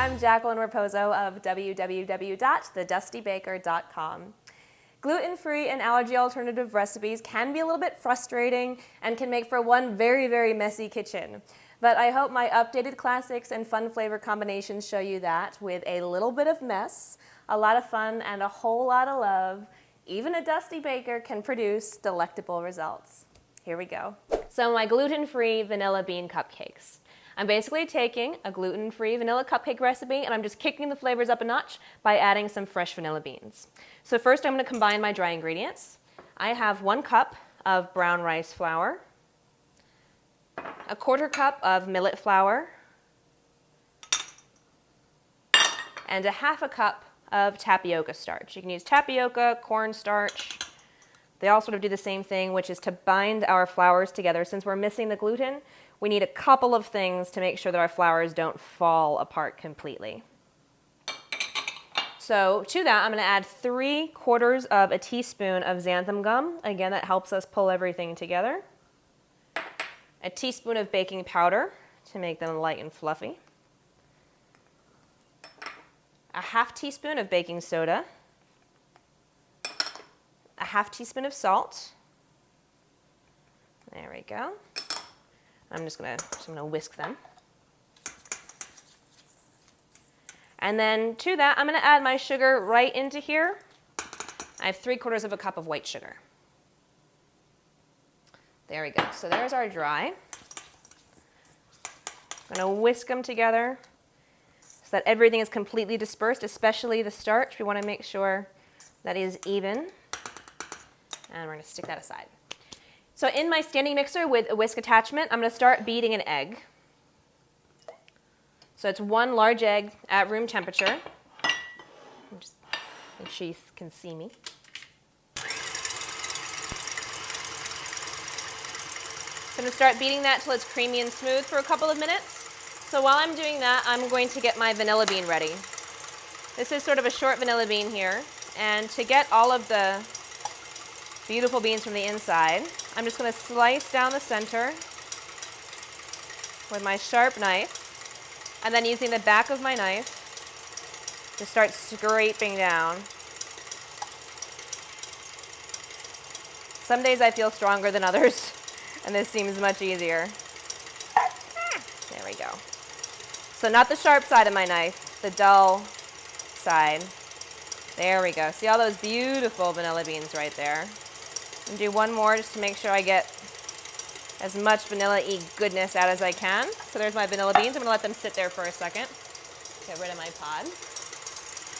I'm Jacqueline Raposo of www.thedustybaker.com. Gluten-free and allergy-alternative recipes can be a little bit frustrating and can make for one very, very messy kitchen. But I hope my updated classics and fun flavor combinations show you that with a little bit of mess, a lot of fun, and a whole lot of love, even a dusty baker can produce delectable results. Here we go. So my gluten-free vanilla bean cupcakes. I'm basically taking a gluten-free vanilla cupcake recipe and I'm just kicking the flavors up a notch by adding some fresh vanilla beans. So first I'm going to combine my dry ingredients. I have 1 cup of brown rice flour, a 1/4 cup of millet flour, and a 1/2 cup of tapioca starch. You can use tapioca, cornstarch. They all sort of do the same thing, which is to bind our flours together. Since we're missing the gluten, we need a couple of things to make sure that our flours don't fall apart completely. So to that, I'm going to add 3/4 of a teaspoon of xanthan gum. Again, that helps us pull everything together. A teaspoon of baking powder to make them light and fluffy. A 1/2 teaspoon of baking soda. A 1/2 teaspoon of salt. There we go. I'm just gonna whisk them. And then to that, I'm gonna add my sugar right into here. I have 3/4 of a cup of white sugar. There we go. So there's our dry. I'm gonna whisk them together so that everything is completely dispersed, especially the starch. We wanna make sure that is even. And we're gonna stick that aside. So in my standing mixer with a whisk attachment, I'm going to start beating an egg. So it's 1 large egg at room temperature. Just make sure you can see me. I'm going to start beating that till it's creamy and smooth for a couple of minutes. So while I'm doing that, I'm going to get my vanilla bean ready. This is sort of a short vanilla bean here. And to get all of the beautiful beans from the inside, I'm just going to slice down the center with my sharp knife, and then using the back of my knife to start scraping down. Some days I feel stronger than others, and this seems much easier. There we go. So not the sharp side of my knife, the dull side. There we go. See all those beautiful vanilla beans right there? And do 1 more just to make sure I get as much vanilla-y goodness out as I can. So there's my vanilla beans. I'm going to let them sit there for a second. Get rid of my pod.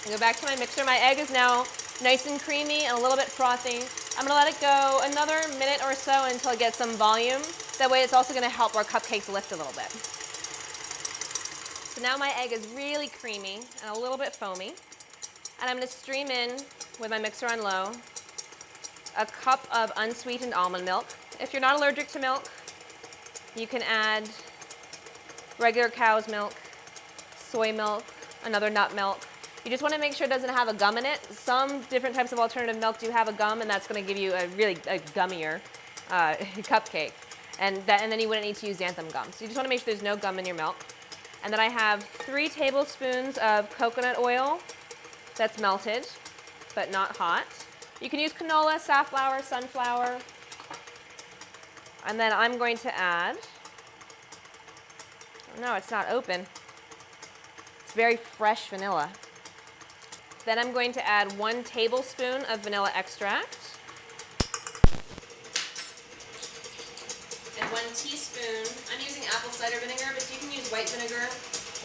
And go back to my mixer. My egg is now nice and creamy and a little bit frothy. I'm going to let it go another minute or so until it gets some volume. That way it's also going to help our cupcakes lift a little bit. So now my egg is really creamy and a little bit foamy. And I'm going to stream in with my mixer on low a cup of unsweetened almond milk. If you're not allergic to milk, you can add regular cow's milk, soy milk, another nut milk. You just want to make sure it doesn't have a gum in it. Some different types of alternative milk do have a gum, and that's going to give you a really gummier cupcake. And then you wouldn't need to use xanthan gum. So you just want to make sure there's no gum in your milk. And then I have 3 tablespoons of coconut oil that's melted, but not hot. You can use canola, safflower, sunflower. And then I'm going to add, no, it's not open. It's very fresh vanilla. Then I'm going to add 1 tablespoon of vanilla extract. And 1 teaspoon, I'm using apple cider vinegar, but you can use white vinegar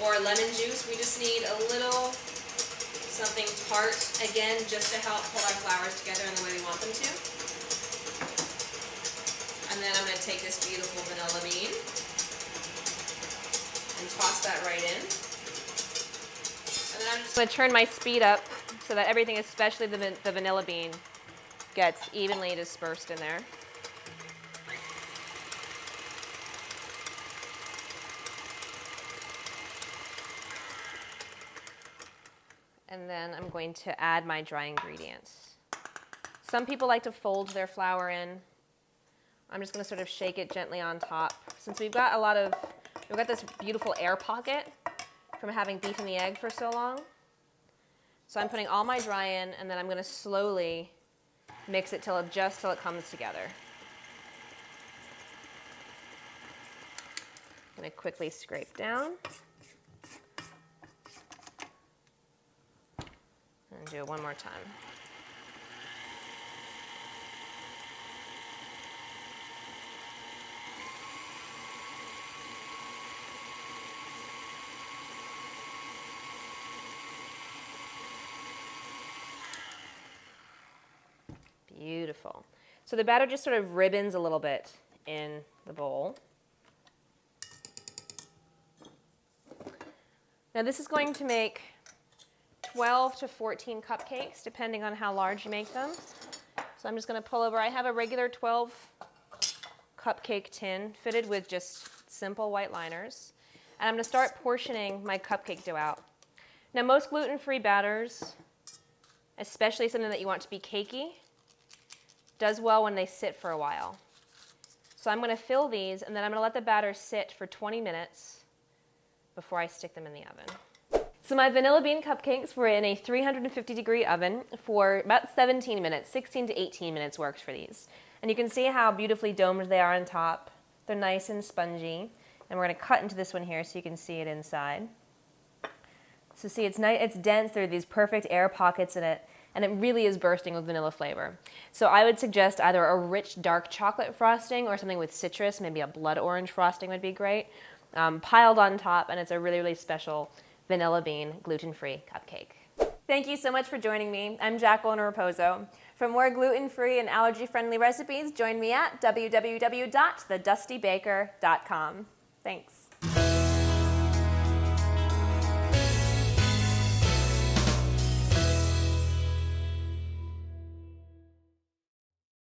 or lemon juice. We just need a little something tart, again, just to help hold our flours together in the way we want them to. And then I'm going to take this beautiful vanilla bean and toss that right in. And then I'm just going to turn my speed up so that everything, especially the vanilla bean, gets evenly dispersed in there. And then I'm going to add my dry ingredients. Some people like to fold their flour in. I'm just going to sort of shake it gently on top. Since we've got this beautiful air pocket, from having beaten the egg for so long. So I'm putting all my dry in, and then I'm going to slowly mix it till it comes together. I'm going to quickly scrape down. And do it one more time. Beautiful. So the batter just sort of ribbons a little bit in the bowl. Now this is going to make 12 to 14 cupcakes, depending on how large you make them. So I'm just going to pull over. I have a regular 12 cupcake tin fitted with just simple white liners. And I'm going to start portioning my cupcake dough out. Now most gluten-free batters, especially something that you want to be cakey, does well when they sit for a while. So I'm going to fill these, and then I'm going to let the batter sit for 20 minutes before I stick them in the oven. So my vanilla bean cupcakes were in a 350-degree oven for about 17 minutes. 16 to 18 minutes worked for these. And you can see how beautifully domed they are on top. They're nice and spongy. And we're going to cut into this one here so you can see it inside. So see, it's nice, it's dense. There are these perfect air pockets in it. And it really is bursting with vanilla flavor. So I would suggest either a rich dark chocolate frosting or something with citrus, maybe a blood orange frosting would be great, piled on top, and it's a really, really special vanilla bean gluten-free cupcake. Thank you so much for joining me. I'm Jacqueline Raposo. For more gluten-free and allergy-friendly recipes, join me at www.thedustybaker.com. Thanks.